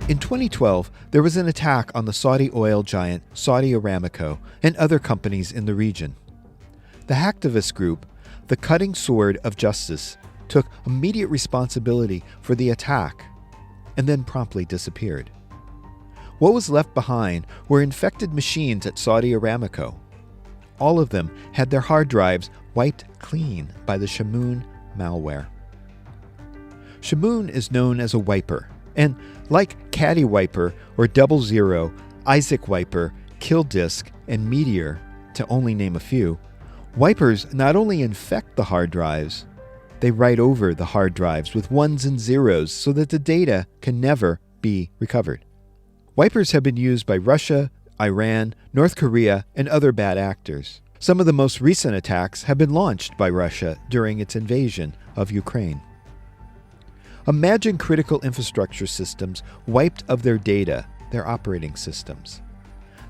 In 2012, there was an attack on the Saudi oil giant Saudi Aramco and other companies in the region. The hacktivist group, the Cutting Sword of Justice, took immediate responsibility for the attack and then promptly disappeared. What was left behind were infected machines at Saudi Aramco. All of them had their hard drives wiped clean by the Shamoon malware. Shamoon is known as a wiper, and like Caddy Wiper or 00, Isaac Wiper, Kill Disk, and Meteor, to only name a few, wipers not only infect the hard drives, they write over the hard drives with ones and zeros so that the data can never be recovered. Wipers have been used by Russia, Iran, North Korea, and other bad actors. Some of the most recent attacks have been launched by Russia during its invasion of Ukraine. Imagine critical infrastructure systems wiped of their data, their operating systems.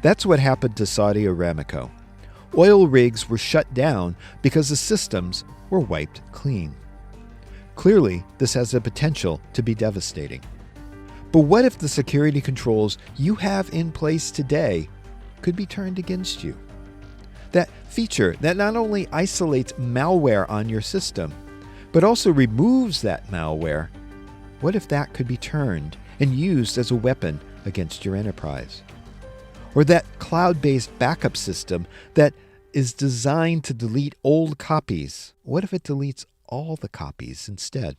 That's what happened to Saudi Aramco. Oil rigs were shut down because the systems were wiped clean. Clearly, this has the potential to be devastating. But what if the security controls you have in place today could be turned against you? That feature that not only isolates malware on your system, but also removes that malware, what if that could be turned and used as a weapon against your enterprise? Or that cloud-based backup system that is designed to delete old copies, what if it deletes all the copies instead?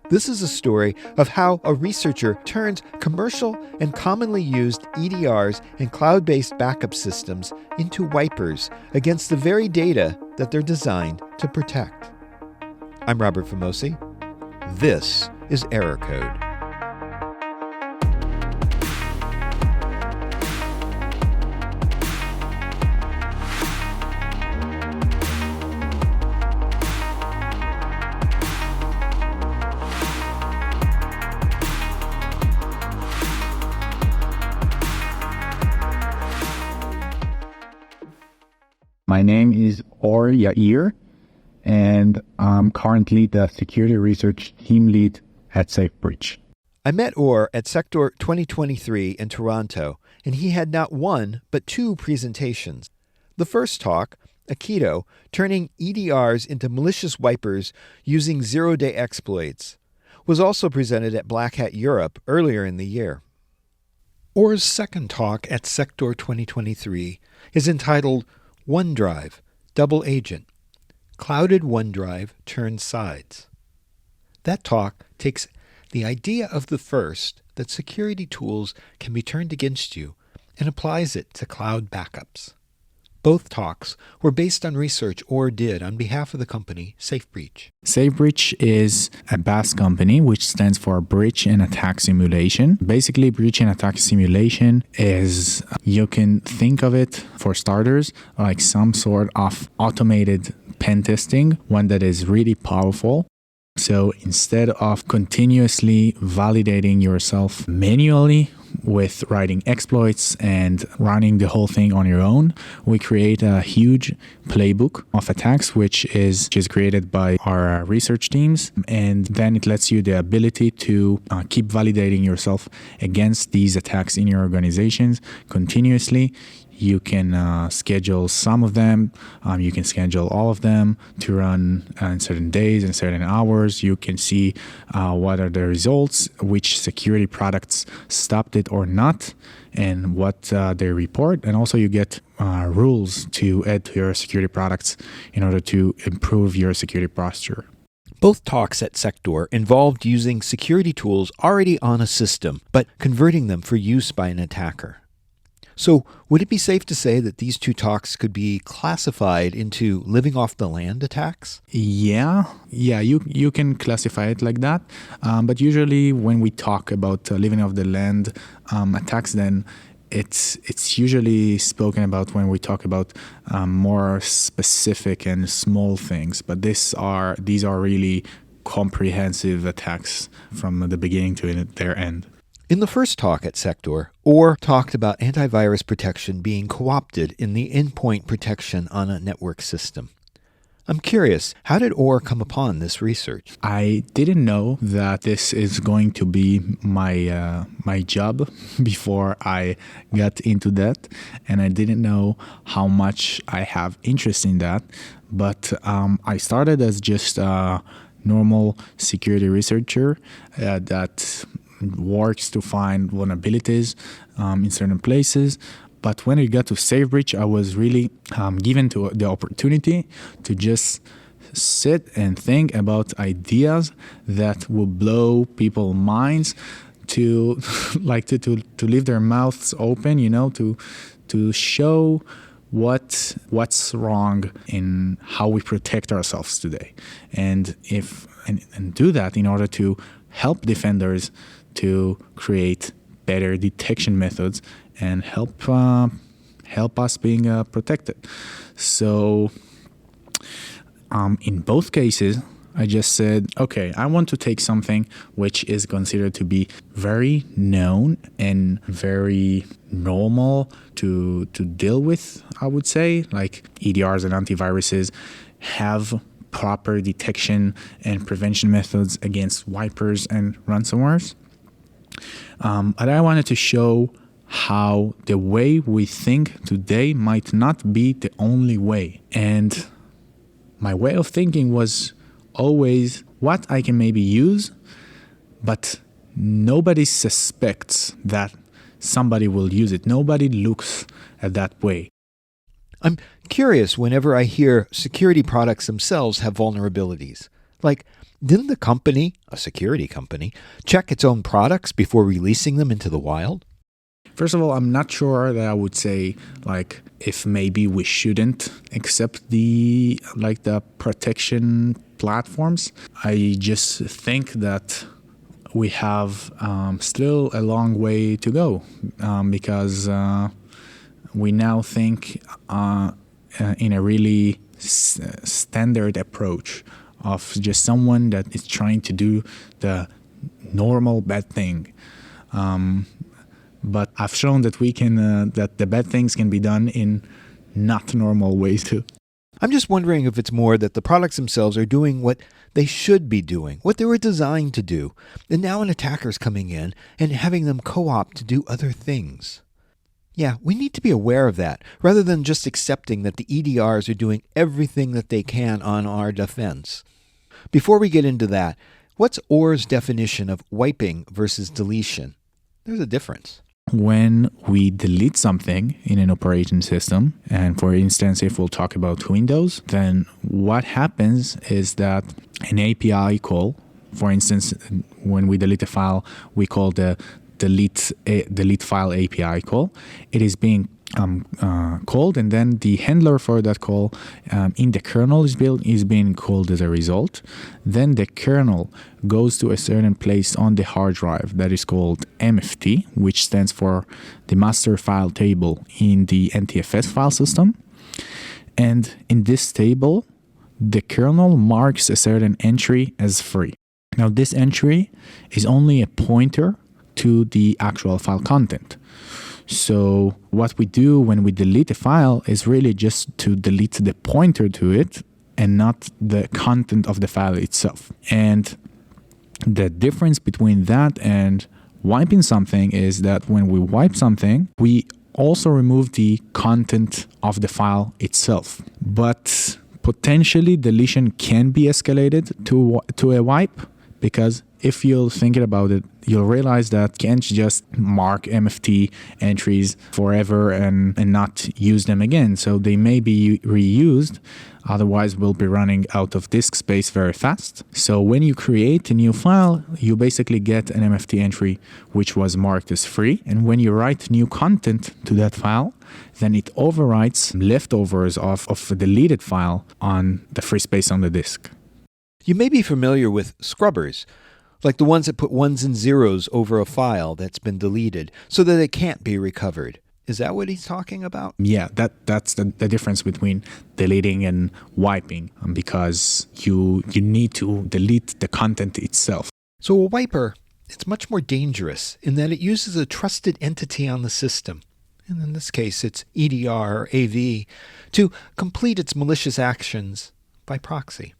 This is a story of how a researcher turns commercial and commonly used EDRs and cloud-based backup systems into wipers against the very data that they're designed to protect. I'm Robert Famosi. This is Error Code. My name is Yair, and I'm currently the Security Research Team Lead at SafeBreach. I met Or at Sector 2023 in Toronto, and he had not one, but two presentations. The first talk, Aikido, turning EDRs into malicious wipers using zero-day exploits, was also presented at Black Hat Europe earlier in the year. Or's second talk at Sector 2023 is entitled OneDrive, Double Agent. Clouded OneDrive turns sides. That talk takes the idea of the first, that security tools can be turned against you, and applies it to cloud backups. Both talks were based on research Or did on behalf of the company SafeBreach. SafeBreach is a BAS company, which stands for Breach and Attack Simulation. Basically, Breach and Attack Simulation is, you can think of it, for starters, like some sort of automated pen testing, one that is really powerful. So instead of continuously validating yourself manually with writing exploits and running the whole thing on your own, we create a huge playbook of attacks, which is created by our research teams. And then it lets you the ability to keep validating yourself against these attacks in your organizations continuously. You can schedule some of them. You can schedule all of them to run on certain days and certain hours. You can see what are the results, which security products stopped it or not, and what they report. And also you get rules to add to your security products in order to improve your security posture. Both talks at Sector involved using security tools already on a system, but converting them for use by an attacker. So would it be safe to say that these two talks could be classified into living off the land attacks? Yeah, you can classify it like that. But usually when we talk about living off the land attacks, then it's usually spoken about when we talk about more specific and small things. But these are really comprehensive attacks from the beginning to their end. In the first talk at Sector, Or talked about antivirus protection being co-opted in the endpoint protection on a network system. I'm curious, how did Or come upon this research? I didn't know that this is going to be my job before I got into that, and I didn't know how much I have interest in that. But I started as just a normal security researcher that works to find vulnerabilities in certain places. But when it got to SafeBreach, I was really given to the opportunity to just sit and think about ideas that will blow people's minds, to like to leave their mouths open, to show what's wrong in how we protect ourselves today, and do that in order to help defenders to create better detection methods and help us being protected. So in both cases, I just said, okay, I want to take something which is considered to be very known and very normal to deal with, I would say, like EDRs and antiviruses have proper detection and prevention methods against wipers and ransomwares. But I wanted to show how the way we think today might not be the only way. And my way of thinking was always what I can maybe use, but nobody suspects that somebody will use it. Nobody looks at that way. I'm curious whenever I hear security products themselves have vulnerabilities. Like, didn't the company, a security company, check its own products before releasing them into the wild? First of all, I'm not sure that I would say like if maybe we shouldn't accept the protection platforms. I just think that we have still a long way to go because we now think in a really standard approach of just someone that is trying to do the normal bad thing. But I've shown that we can that the bad things can be done in not normal ways too. I'm just wondering if it's more that the products themselves are doing what they should be doing, what they were designed to do, and now an attacker's coming in and having them co-opt to do other things. Yeah, we need to be aware of that, rather than just accepting that the EDRs are doing everything that they can on our defense. Before we get into that, what's Or's definition of wiping versus deletion? There's a difference. When we delete something in an operating system, and for instance, if we'll talk about Windows, then what happens is that an API call, for instance, when we delete a file, we call the delete file API call. It is being called, and then the handler for that call in the kernel is being called as a result. Then the kernel goes to a certain place on the hard drive that is called MFT, which stands for the master file table in the NTFS file system. And in this table, the kernel marks a certain entry as free. Now, this entry is only a pointer to the actual file content. So what we do when we delete a file is really just to delete the pointer to it and not the content of the file itself. And the difference between that and wiping something is that when we wipe something, we also remove the content of the file itself. But potentially deletion can be escalated to a wipe, because if you're thinking about it, you'll realize that you can't just mark MFT entries forever and not use them again. So they may be reused, otherwise we'll be running out of disk space very fast. So when you create a new file, you basically get an MFT entry which was marked as free. And when you write new content to that file, then it overwrites leftovers of a deleted file on the free space on the disk. You may be familiar with scrubbers, like the ones that put ones and zeros over a file that's been deleted so that it can't be recovered. Is that what he's talking about? Yeah, that's the difference between deleting and wiping, because you need to delete the content itself. So a wiper, it's much more dangerous in that it uses a trusted entity on the system, and in this case it's EDR or AV, to complete its malicious actions by proxy.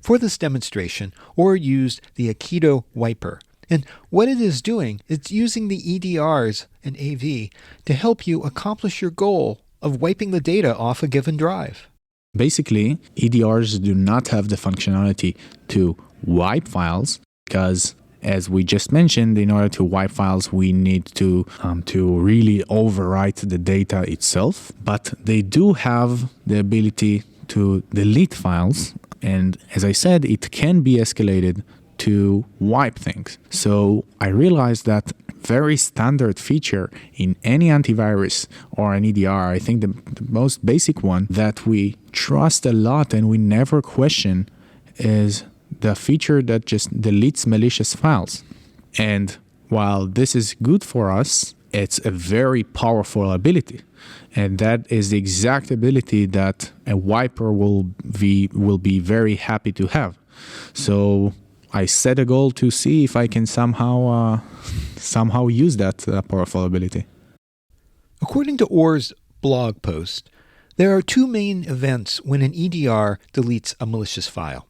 For this demonstration, OR used the Aikido wiper. And what it is doing, it's using the EDRs and AV to help you accomplish your goal of wiping the data off a given drive. Basically, EDRs do not have the functionality to wipe files because, as we just mentioned, in order to wipe files, we need to really overwrite the data itself. But they do have the ability to delete files. And as I said, it can be escalated to wipe things. So I realized that very standard feature in any antivirus or an EDR, I think the most basic one that we trust a lot and we never question is the feature that just deletes malicious files. And while this is good for us, it's a very powerful ability. And that is the exact ability that a wiper will be very happy to have. So I set a goal to see if I can somehow use that powerful ability. According to OR's blog post, there are two main events when an EDR deletes a malicious file.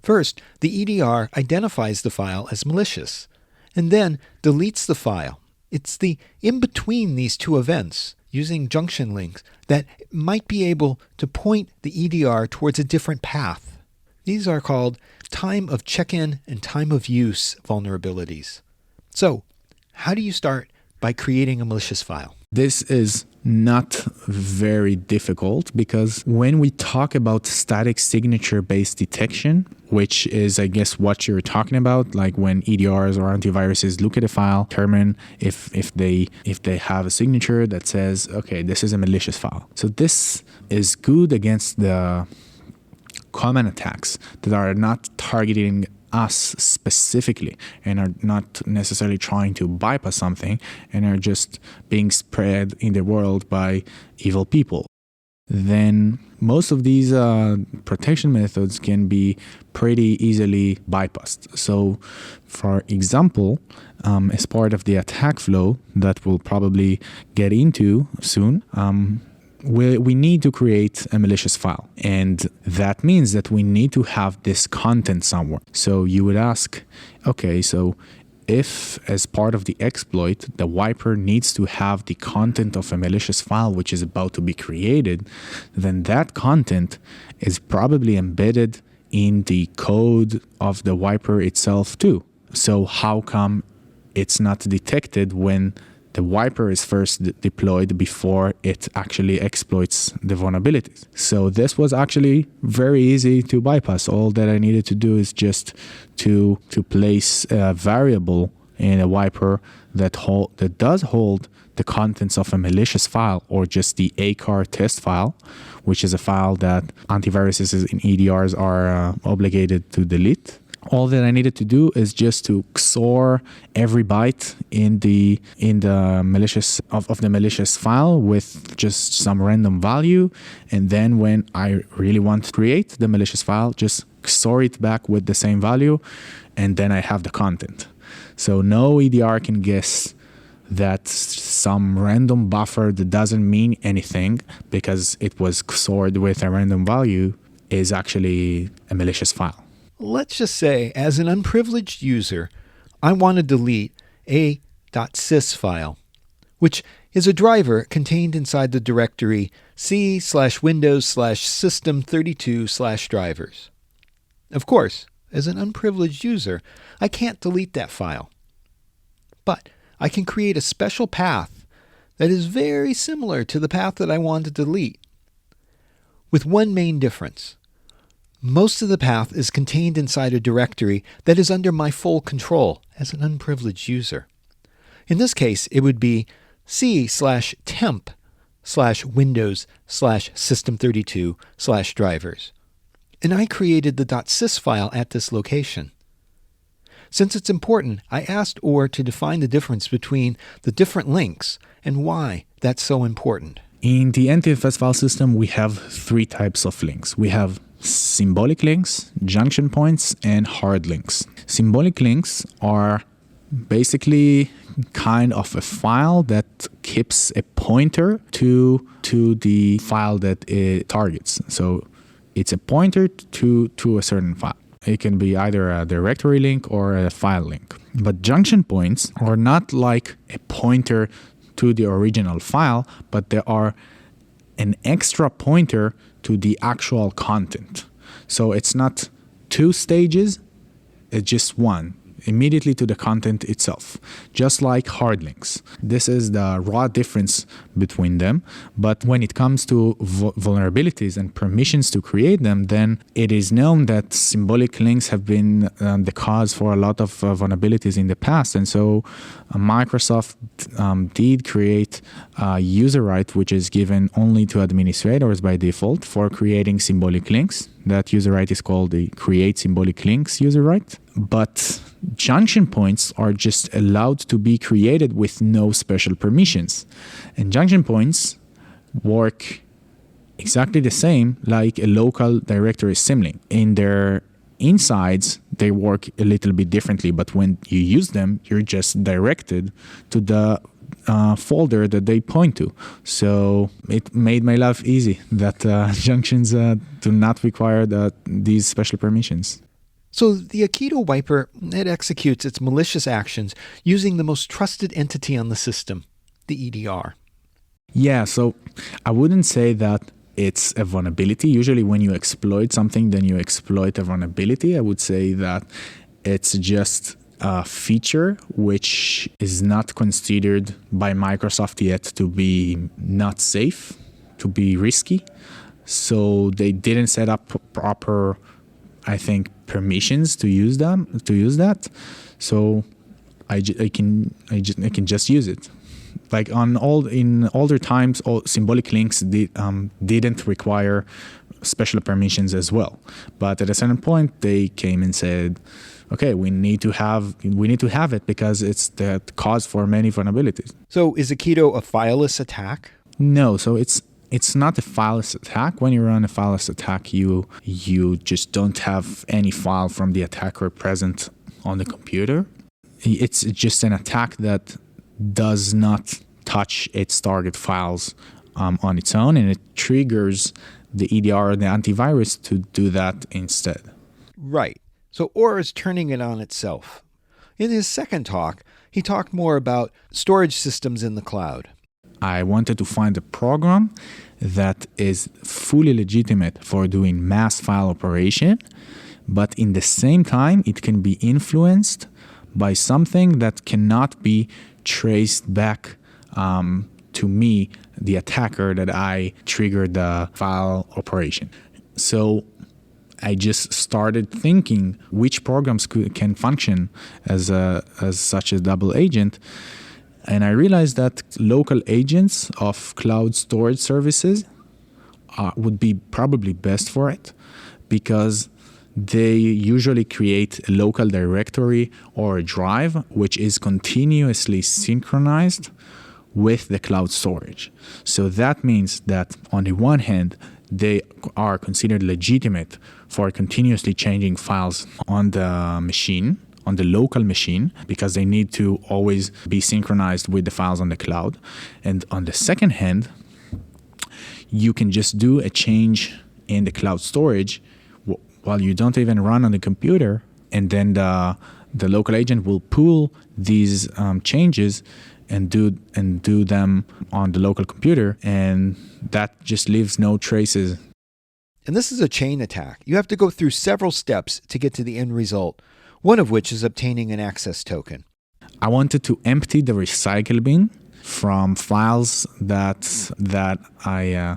First, the EDR identifies the file as malicious, and then deletes the file. It's the in-between these two events, using junction links, that might be able to point the EDR towards a different path. These are called time of check-in and time of use vulnerabilities. So, how do you start by creating a malicious file? This is not very difficult because when we talk about static signature-based detection, which is, I guess, what you're talking about, like when EDRs or antiviruses look at a file, determine if they have a signature that says, okay, this is a malicious file. So this is good against the common attacks that are not targeting us specifically and are not necessarily trying to bypass something and are just being spread in the world by evil people. Then most of these protection methods can be pretty easily bypassed. So, for example, as part of the attack flow that we'll probably get into soon, we need to create a malicious file. And that means that we need to have this content somewhere. So you would ask, okay, so if as part of the exploit, the wiper needs to have the content of a malicious file which is about to be created, then that content is probably embedded in the code of the wiper itself too. So how come it's not detected when the wiper is first deployed before it actually exploits the vulnerabilities? So this was actually very easy to bypass. All that I needed to do is just to place a variable in a wiper that does hold the contents of a malicious file, or just the ACAR test file, which is a file that antiviruses in EDRs are obligated to delete. All that I needed to do is just to XOR every byte in the malicious of the malicious file with just some random value, and then when I really want to create the malicious file, just XOR it back with the same value, and then I have the content. So no EDR can guess that some random buffer that doesn't mean anything because it was XORed with a random value is actually a malicious file. Let's just say, as an unprivileged user, I want to delete a .sys file, which is a driver contained inside the directory c/windows/system32/drivers. Of course, as an unprivileged user, I can't delete that file. But I can create a special path that is very similar to the path that I want to delete, with one main difference. Most of the path is contained inside a directory that is under my full control as an unprivileged user. In this case, it would be c/temp/windows/system32/drivers. And I created the .sys file at this location. Since it's important, I asked OR to define the difference between the different links and why that's so important. In the NTFS file system, we have three types of links. We have symbolic links, junction points, and hard links. Symbolic links are basically kind of a file that keeps a pointer to the file that it targets. So It's a pointer to a certain file. It can be either a directory link or a file link. But junction points are not like a pointer to the original file, but they are an extra pointer to the actual content. So it's not two stages, it's just one, immediately to the content itself, just like hard links. This is the raw difference between them. But when it comes to vulnerabilities and permissions to create them, then it is known that symbolic links have been the cause for a lot of vulnerabilities in the past. And so Microsoft did create a user right, which is given only to administrators by default for creating symbolic links. That user right is called the Create Symbolic Links user right. But junction points are just allowed to be created with no special permissions. And junction points work exactly the same like a local directory symlink. In their insides, they work a little bit differently, but when you use them, you're just directed to the folder that they point to. So it made my life easy that junctions do not require these special permissions. So the Akito wiper, it executes its malicious actions using the most trusted entity on the system, the EDR. Yeah, so I wouldn't say that it's a vulnerability. Usually when you exploit something, then you exploit a vulnerability. I would say that it's just a feature which is not considered by Microsoft yet to be not safe, to be risky. So they didn't set up proper, I think, permissions to use that. So I can just use it. Like in older times, all symbolic links didn't require special permissions as well. But at a certain point, they came and said, "Okay, we need to have it because it's the cause for many vulnerabilities." So is Akito a fileless attack? No, so it's not a fileless attack. When you run a fileless attack, you just don't have any file from the attacker present on the computer. It's just an attack that does not touch its target files on its own, and it triggers the EDR and the antivirus to do that instead. Right. So Or is turning it on itself. In his second talk, he talked more about storage systems in the cloud. I wanted to find a program that is fully legitimate for doing mass file operation, but in the same time, it can be influenced by something that cannot be traced back to me, the attacker, that I triggered the file operation. So I just started thinking which programs can function as such a double agent. And I realized that local agents of cloud storage services would be probably best for it, because they usually create a local directory or a drive which is continuously synchronized with the cloud storage. So that means that on the one hand, they are considered legitimate for continuously changing files on the machine, on the local machine, because they need to always be synchronized with the files on the cloud. And on the second hand, you can just do a change in the cloud storage while you don't even run on the computer, and then the local agent will pull these changes and do them on the local computer, and that just leaves no traces. And this is a chain attack. You have to go through several steps to get to the end result, one of which is obtaining an access token. I wanted to empty the recycle bin from files that I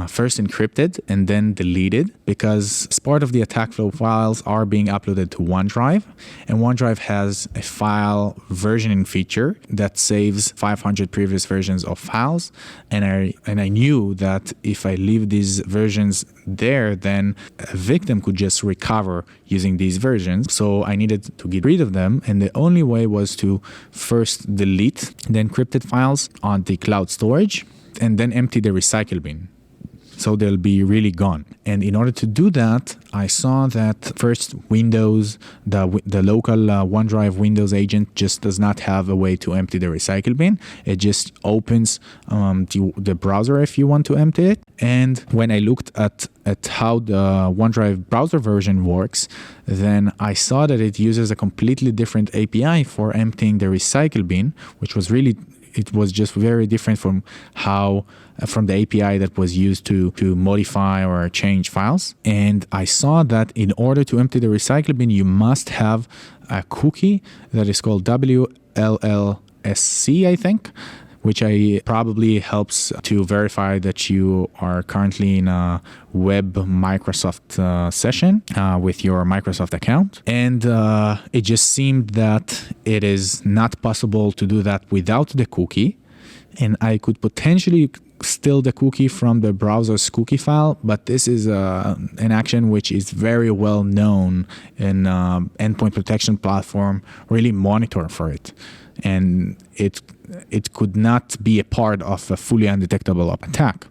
first encrypted and then deleted, because as part of the attack flow, files are being uploaded to OneDrive, and OneDrive has a file versioning feature that saves 500 previous versions of files, and I knew that if I leave these versions there, then a victim could just recover using these versions. So I needed to get rid of them, and the only way was to first delete the encrypted files on the cloud storage and then empty the recycle bin. So they'll be really gone. And in order to do that, I saw that first Windows, the local OneDrive Windows agent just does not have a way to empty the recycle bin. It just opens the browser if you want to empty it. And when I looked at how the OneDrive browser version works, then I saw that it uses a completely different API for emptying the recycle bin, which was it was just very different from the API that was used to modify or change files. And I saw that in order to empty the recycle bin, you must have a cookie that is called WLLSC, I think, which probably helps to verify that you are currently in a web Microsoft session with your Microsoft account. And it just seemed that it is not possible to do that without the cookie. And I could potentially steal the cookie from the browser's cookie file, but this is an action which is very well known in endpoint protection platform really monitor for it. And it could not be a part of a fully undetectable attack.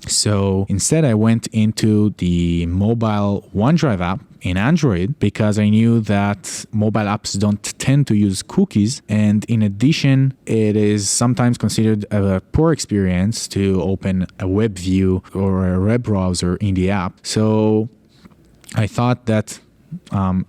So instead, I went into the mobile OneDrive app in Android because I knew that mobile apps don't tend to use cookies. And in addition, it is sometimes considered a poor experience to open a web view or a web browser in the app. So I thought that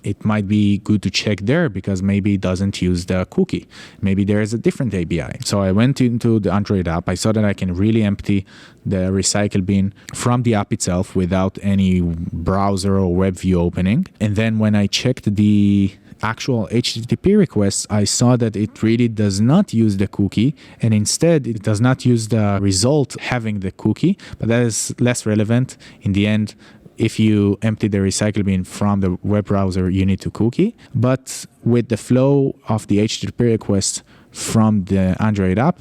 it might be good to check there because maybe it doesn't use the cookie. Maybe there is a different API. So I went into the Android app. I saw that I can really empty the recycle bin from the app itself without any browser or web view opening. And then when I checked the actual HTTP requests, I saw that it really does not use the cookie, and instead it does not use the result having the cookie, but that is less relevant. In the end, if you empty the recycle bin from the web browser, you need to cookie. But with the flow of the HTTP request from the Android app,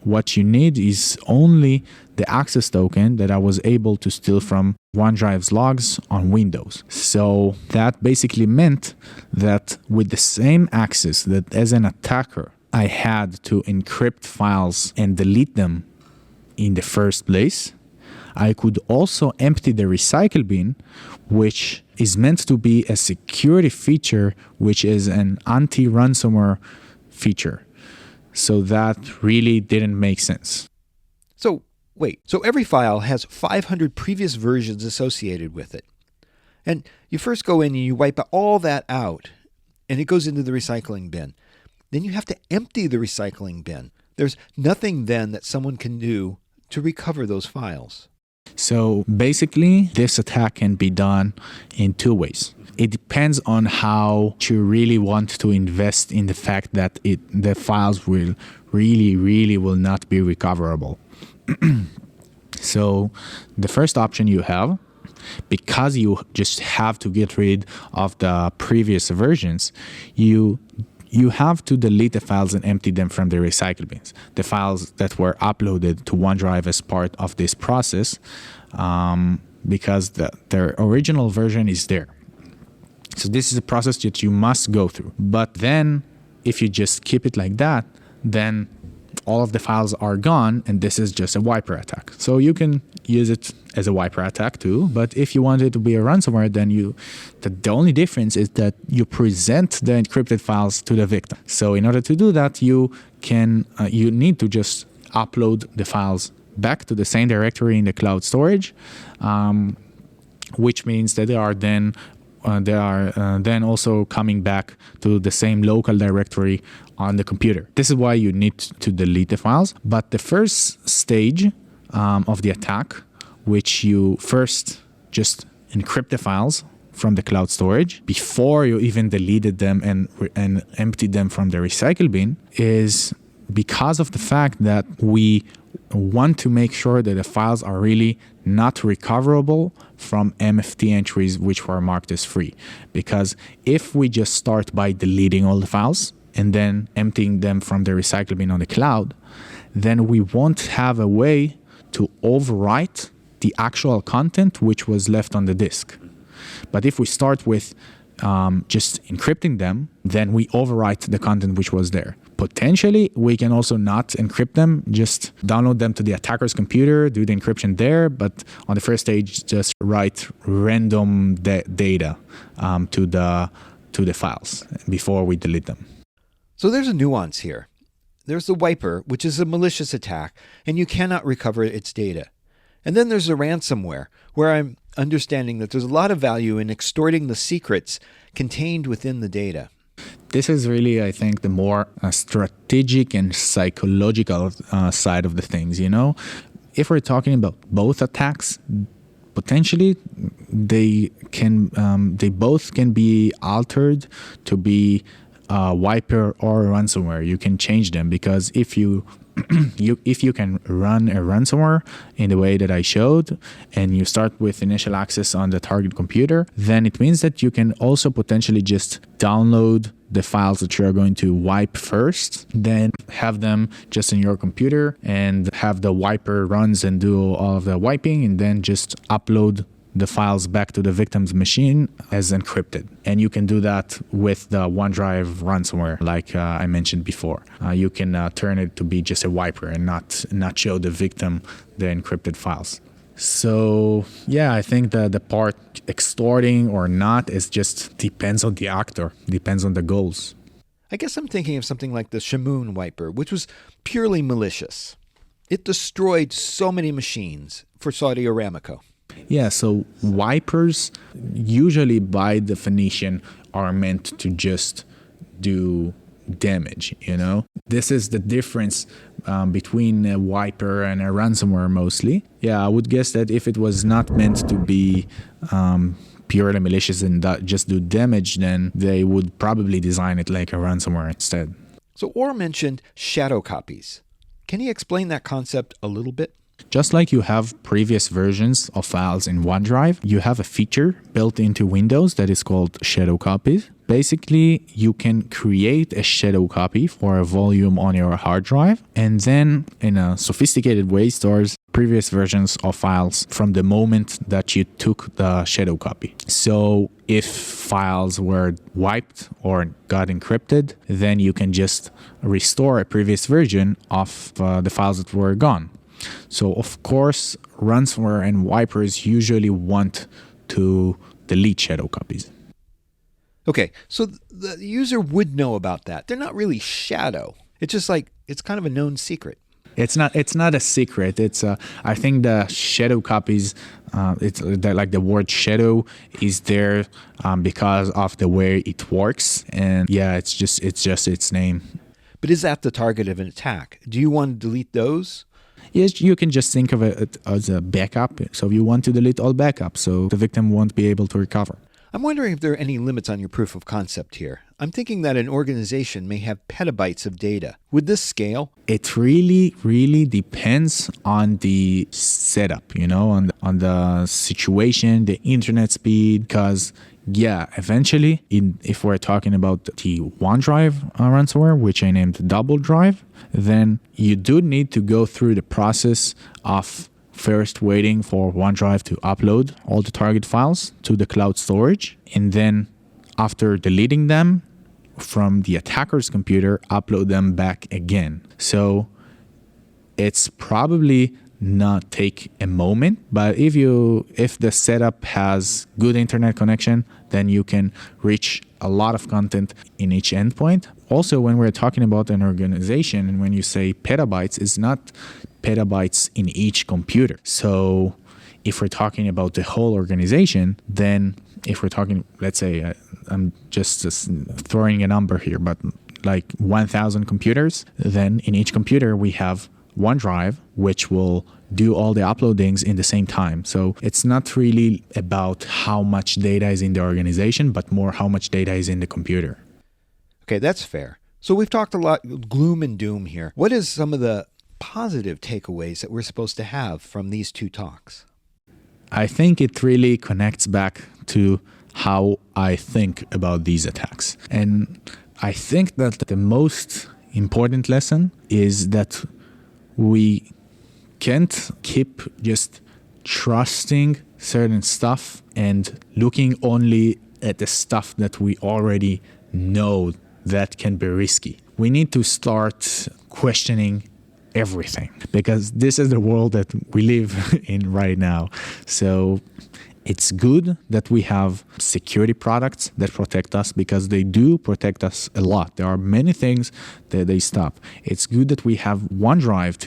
what you need is only the access token that I was able to steal from OneDrive's logs on Windows. So that basically meant that with the same access that as an attacker I had to encrypt files and delete them in the first place, I could also empty the recycle bin, which is meant to be a security feature, which is an anti-ransomware feature. So that really didn't make sense. So wait, so every file has 500 previous versions associated with it. And you first go in and you wipe all that out, and it goes into the recycling bin. Then you have to empty the recycling bin. There's nothing then that someone can do to recover those files. So basically, this attack can be done in two ways. It depends on how you really want to invest in the fact that the files will really will not be recoverable. So the first option you have, because you just have to get rid of the previous versions, you have to delete the files and empty them from the recycle bins. The files that were uploaded to OneDrive as part of this process, because their original version is there. So this is a process that you must go through. But then if you just keep it like that, then all of the files are gone, and this is just a wiper attack. So you can use it as a wiper attack too, but if you want it to be a ransomware, then the only difference is that you present the encrypted files to the victim. So in order to do that, you need to just upload the files back to the same directory in the cloud storage, which means that they are then also coming back to the same local directory on the computer. This is why you need to delete the files. But the first stage of the attack, which you first just encrypt the files from the cloud storage before you even deleted them and emptied them from the recycle bin, is because of the fact that we want to make sure that the files are really not recoverable from MFT entries which were marked as free. Because if we just start by deleting all the files and then emptying them from the recycle bin on the cloud, then we won't have a way to overwrite the actual content which was left on the disk. But if we start with just encrypting them, then we overwrite the content which was there. Potentially, we can also not encrypt them, just download them to the attacker's computer, do the encryption there, but on the first stage, just write random data to the files before we delete them. So there's a nuance here. There's the wiper, which is a malicious attack, and you cannot recover its data. And then there's the ransomware, where I'm understanding that there's a lot of value in extorting the secrets contained within the data. This is really, I think, the more strategic and psychological side of the things, If we're talking about both attacks, potentially they both can be altered to be wiper or ransomware. You can change them because if you can run a ransomware in the way that I showed, and you start with initial access on the target computer, then it means that you can also potentially just download the files that you're going to wipe first, then have them just in your computer and have the wiper runs and do all of the wiping, and then just upload the files back to the victim's machine as encrypted. And you can do that with the OneDrive ransomware, like I mentioned before. You can turn it to be just a wiper and not show the victim the encrypted files. So yeah, I think that the part extorting or not is just depends on the actor, depends on the goals. I guess I'm thinking of something like the Shamoon wiper, which was purely malicious. It destroyed so many machines for Saudi Aramco. Yeah, so wipers usually by definition are meant to just do damage, This is the difference between a wiper and a ransomware mostly. Yeah, I would guess that if it was not meant to be purely malicious and just do damage, then they would probably design it like a ransomware instead. So Or mentioned shadow copies. Can you explain that concept a little bit? Just like you have previous versions of files in OneDrive, you have a feature built into Windows that is called shadow copies. Basically, you can create a shadow copy for a volume on your hard drive, and then in a sophisticated way stores previous versions of files from the moment that you took the shadow copy. So if files were wiped or got encrypted, then you can just restore a previous version of the files that were gone. So, of course, ransomware and wipers usually want to delete shadow copies. Okay, so the user would know about that. They're not really shadow. It's just like, it's kind of a known secret. It's not a secret. I think the shadow copies, like the word shadow is there because of the way it works. And yeah, it's just its name. But is that the target of an attack? Do you want to delete those? Yes, you can just think of it as a backup. So you want to delete all backups so the victim won't be able to recover. I'm wondering if there are any limits on your proof of concept here. I'm thinking that an organization may have petabytes of data. Would this scale? It really, really depends on the setup, on the situation, the internet speed, because yeah, eventually, if we're talking about the OneDrive ransomware, which I named Double Drive, then you do need to go through the process of first waiting for OneDrive to upload all the target files to the cloud storage, and then after deleting them from the attacker's computer, upload them back again. So it's probably not take a moment, but if the setup has good internet connection, then you can reach a lot of content in each endpoint. Also, when we're talking about an organization, and when you say petabytes, it's not petabytes in each computer. So if we're talking about the whole organization, then if we're talking, let's say, I'm just throwing a number here, but like 1,000 computers, then in each computer we have OneDrive, which will do all the uploadings in the same time. So it's not really about how much data is in the organization, but more how much data is in the computer. Okay, that's fair. So we've talked a lot gloom and doom here. What is some of the positive takeaways that we're supposed to have from these two talks? I think it really connects back to how I think about these attacks. And I think that the most important lesson is that we can't keep just trusting certain stuff and looking only at the stuff that we already know that can be risky. we need to start questioning everything, because this is the world that we live in right now. So it's good that we have security products that protect us, because they do protect us a lot. There are many things that they stop. It's good that we have OneDrive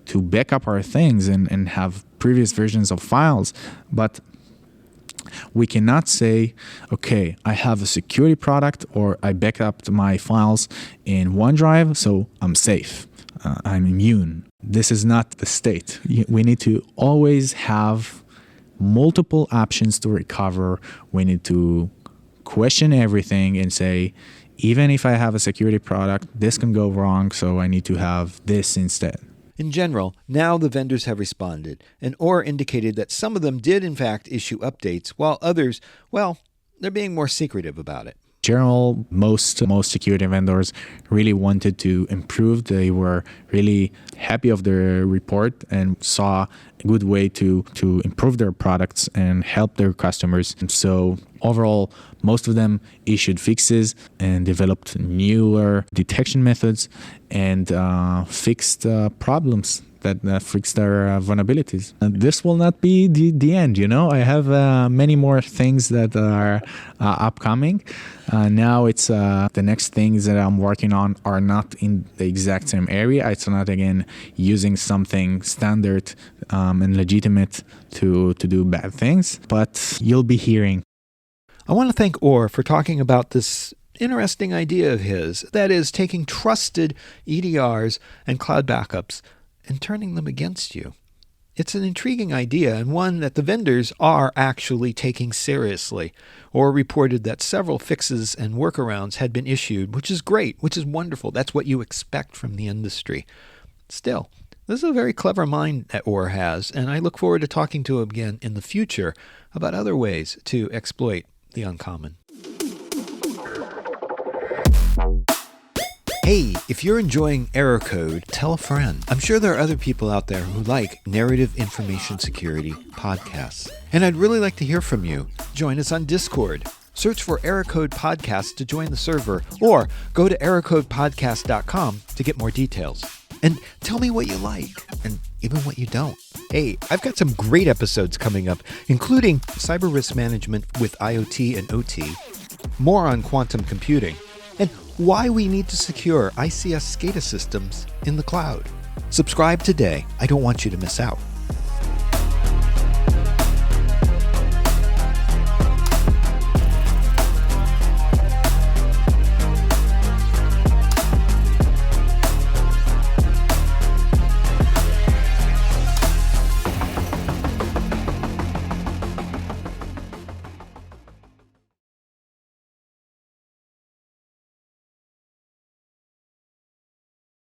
to back up our things and have previous versions of files. But we cannot say, okay, I have a security product, or I back up my files in OneDrive, so I'm safe. I'm immune. This is not the state. We need to always have multiple options to recover. We need to question everything and say, even if I have a security product, this can go wrong, so I need to have this instead. In general, now the vendors have responded, and OR indicated that some of them did in fact issue updates, while others, well, they're being more secretive about it. General, most security vendors really wanted to improve. They were really happy of their report and saw a good way to improve their products and help their customers. And so overall, most of them issued fixes and developed newer detection methods and fixed problems that fix their vulnerabilities. And this will not be the end, I have many more things that are upcoming. Now it's the next things that I'm working on are not in the exact same area. It's not, again, using something standard and legitimate to do bad things, but you'll be hearing. I want to thank OR for talking about this interesting idea of his, that is, taking trusted EDRs and cloud backups and turning them against you. It's an intriguing idea, and one that the vendors are actually taking seriously. OR reported that several fixes and workarounds had been issued, which is great, which is wonderful. That's what you expect from the industry. Still, this is a very clever mind that OR has, and I look forward to talking to him again in the future about other ways to exploit the uncommon. Hey, if you're enjoying Error Code, tell a friend. I'm sure there are other people out there who like narrative information security podcasts. And I'd really like to hear from you. Join us on Discord. Search for Error Code Podcast to join the server, or go to errorcodepodcast.com to get more details. And tell me what you like, and even what you don't. Hey, I've got some great episodes coming up, including cyber risk management with IoT and OT, more on quantum computing, and why we need to secure ICS SCADA systems in the cloud. Subscribe today. I don't want you to miss out.